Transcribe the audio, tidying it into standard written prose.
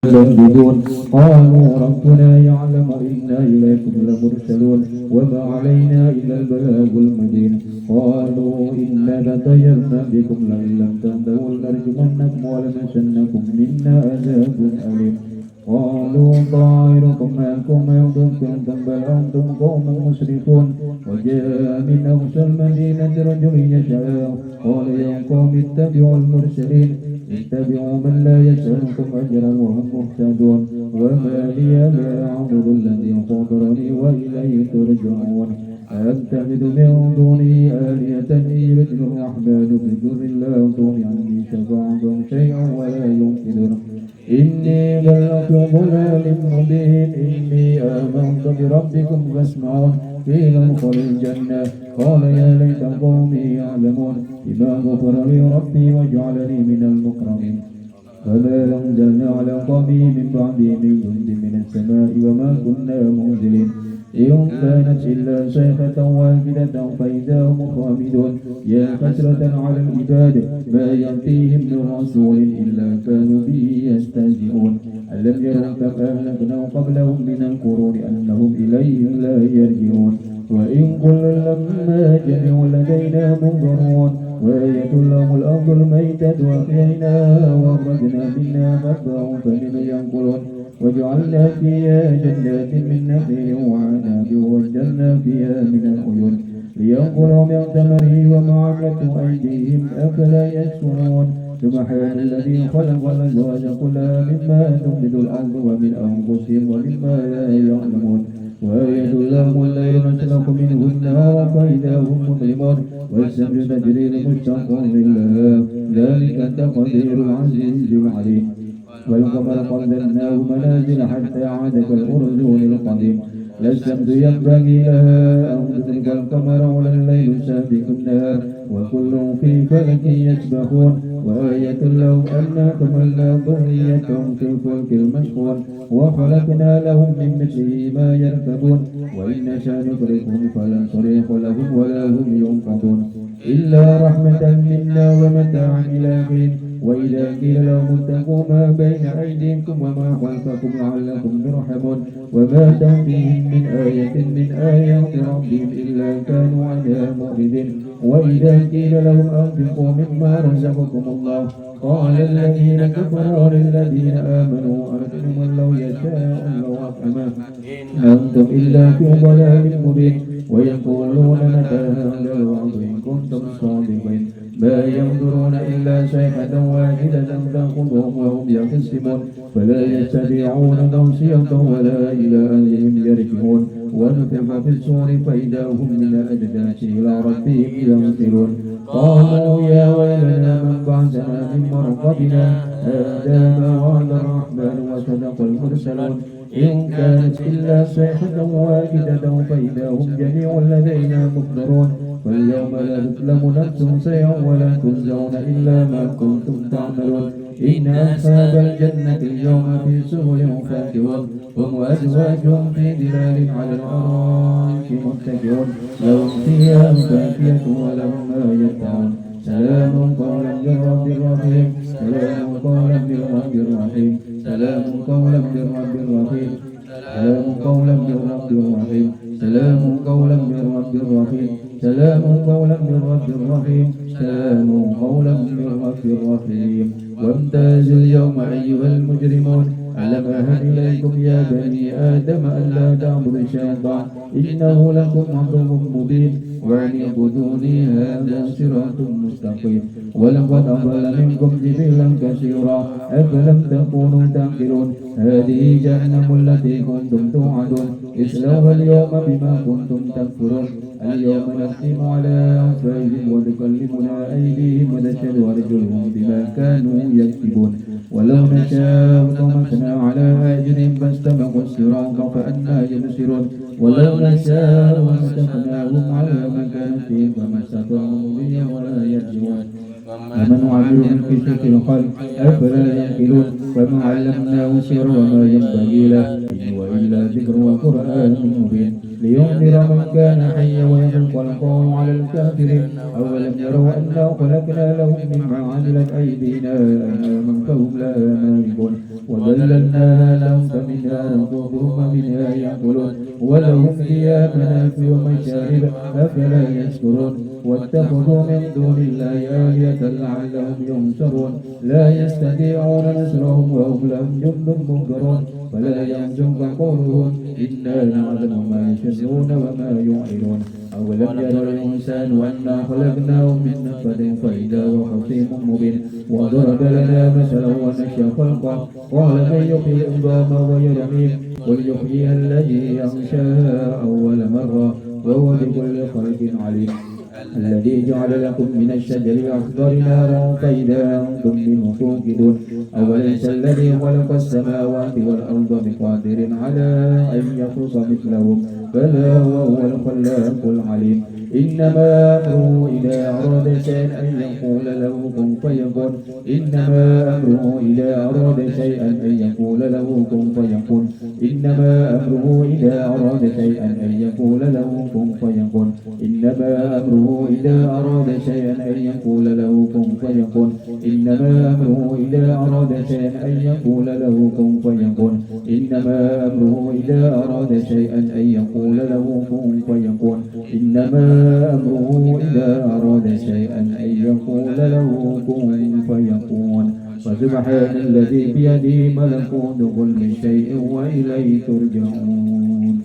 يكذبون قالوا ربنا يعلم إنا إليكم لمرسلون وما علينا إلا البلاغ المبين قالوا إنا لطيرنا بكم لئن لم تنتهوا لنرجمنكم ولنمسنكم منا عذاب أليم قالوا طائركم معكم إن كنتم بل أنتم قوم مسرفون وجاء من أقصى المدينة رجل يسعى قال يا قوم اتبعوا المرسلين اتبعوا من لا يسألكم أجرا وهم مهتدون وما لي لا أعبد الذي فطرني وإليه ترجعون أتخذ من دونه آلهة يبدل الرحمن بضر لا تغني عني شفاعتهم شيئا ولا ينقذون إني بلغت ضلال مبين إني آمنت بربكم فاسمعون قيل ادخل الجنة قال يا ليت قومي يعلمون بما غفر لي ربي وجعلني من المكرمين فما أنزلنا على قومه من بعده من جند من السماء وما كنا منزلين إن كانت إلا صيحة واحدة فإذا هم خامدون يا حسرة على العباد ما يأتيهم من رسول إلا كانوا به يستهزئون ألم يروا كم أهلكنا قبلهم من القرون أنهم إليهم لا يرجعون وإن كل لما جميع لدينا منظرون وآية لهم الأرض الميتة وأحييناها وأخرجنا منها حبا فمنه ينقلون وجعلنا فيها جنات من نخيل وعناب وجعلنا فيها من العيون لينقلوا من ثمره وما عملت أيديهم أفلا يشكرون سبحان الذي خلق الأزواج كلها مما تنبت الأرض ومن أنفسهم ومما لا يعلمون وآية لهم الليل نسلك منه النهار فإذا هم مظلمون والشمس تجري لمستقر لها ذلك تقدير العزيز العليم والقمر قدرناه منازل حتى عاد كالأرجون القديم لا الشمس ينبغي لها أن تدرك القمر ولا الليل سابق النهار وكل في فلك يسبحون وآية لهم أنا حملنا ذريتهم في الفلك المشحون وخلقنا لهم من مثله ما يركبون وإن نشاء نتركهم فلن صريخ لهم ولا هم ينقذون إلا رحمة منا ومتاعا إلى حين وإذا قيل لهم اتقوا ما بين أيديكم وما خلفكم لعلكم ترحمون وما تأتيهم من آية من آيات ربهم إلا كانوا عنها معرضين وإذا قيل لهم أنفقوا مما رزقكم الله قال الذين كفروا للذين آمنوا أنتم لو يشاء الله أطعمه أنتم إلا في ضلال مبين ويقولون متى هذا الوعد إن كنتم صادقين ما ينظرون إلا صيحة واحدة تأخذهم وهم يخصمون فلا يستطيعون توصية ولا إلى أهلهم يرجعون ونفخ في الصور فإذا هم من الأجداث إلى ربهم ينزلون قالوا يا ويلنا من بعثنا من مرقدنا هذا ما وعد الرحمن وصدق المرسلون إن كانت إلا صيحة واحدة فإذا هم جميع لدينا محضرون فاليوم لا تظلم نفس شيئا ولا تجزون إلا ما كنتم تعملون إن أصحاب الجنة اليوم في سرر فاكهون هم وأزواجهم في ظلال على الأرائك متكئون لهم فيها فاكهة ولهم ما يدعون سلام قولا من رب رحيم سلام قولا من رب رحيم سلام قولا من رب رحيم سلام قولا من رب رحيم سلام قولا من رب رحيم سلام قولا من رب رحيم سلام قولا من رب رحيم وامتازوا اليوم أيها المجرمون ألم أعهد إليكم يا بني آدم ألا تعبدوا الشيطان إنه لكم عدو مبين وأن اعبدوني هذا صراط مستقيم ولقد أضل منكم جبلا كثيرا أفلم تكونوا تعقلون هذه جهنم التي كنتم توعدون اصلوها اليوم بما كنتم تكفرون اليوم نختم على أفواههم وتكلمنا أيديهم وتشهد أرجلهم بما كانوا يكسبون ولو نشاء طمسنا على أعينهم فاستبقوا الصراط فأنى يبصرون ولو نشاء مسخناهم على مكانتهم فما استطاعوا به ولا يرجعون ومن عملوا في شرك الخلق أفلا يعقلون وما علمناه السحر وما ينبغي له إن هو إلا ذكر وقرآن مبين لينذر من كان حيا ويحق القول على الكافرين أولم يروا أنا خلقنا لهم مما عملت أيدينا أنعاما فهم لا مالكون وذللناها لهم فمنها ركوبهم ومنها يأكلون ولهم فيها منافع ومشارب أفلا يشكرون واتخذوا من دون الله آلهة لعلهم ينصرون لا يستطيعون نصرهم وهم لهم جند منكرون فلا يحزنك قولهم إنا نعلم ما يسرون وما يعلنون أولم ير الإنسان أنا خلقناه من نطفة فإذا هو خصيم مبين وضرب لنا مثلا ونشأ خلقه قال من يحيي العظام وهي رميم قل يحييها الذي أنشاها أول مرة وهو بكل خلق عليم الذي جعل لكم من الشجر الأخضر نارا فإذا أنتم منه توقدون أوليس الذي خلق السماوات والأرض بقادر على أن يخلق مثلهم بلى وهو الخلاق العليم إنما أمره إذا أراد شيئا أن يقول له كن فيكون إنما أمره إذا أراد شيئا أن يقول له كن فيكون إنما أمره إذا أراد شيئا أن يقول له كن فيكون إنما أمره إذا أراد شيئا أن يقول له كن فيكون إنما أمره إذا أراد شيئا أن يقول له كن فيكون إنما أمره إذا أراد شيئا أن يقول له كن فيكون إنما أمره إذا أراد شيئا أن يقول له كن فيكون فسبحان الذي بيده ملكوت كل شيء وإليه ترجعون.